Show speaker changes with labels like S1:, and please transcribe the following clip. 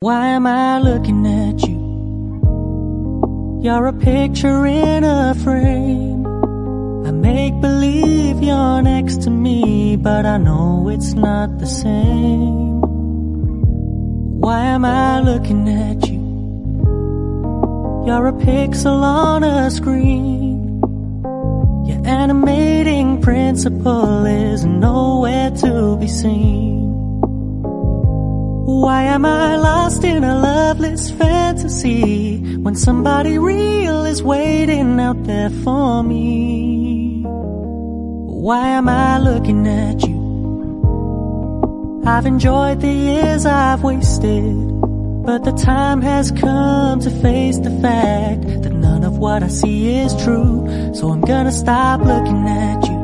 S1: Why am I looking at you? You're a picture in a frame. I make believe you're next to me, but I know it's not the same. Why am I looking at you? You're a pixel on a screen. Your animating principle is nowhere to be seen. Why am I lost in a loveless fantasy when somebody real is waiting out there for me? Why am I looking at you? I've enjoyed the years I've wasted, but the time has come to face the fact that none of what I see is true. So I'm gonna stop looking at you.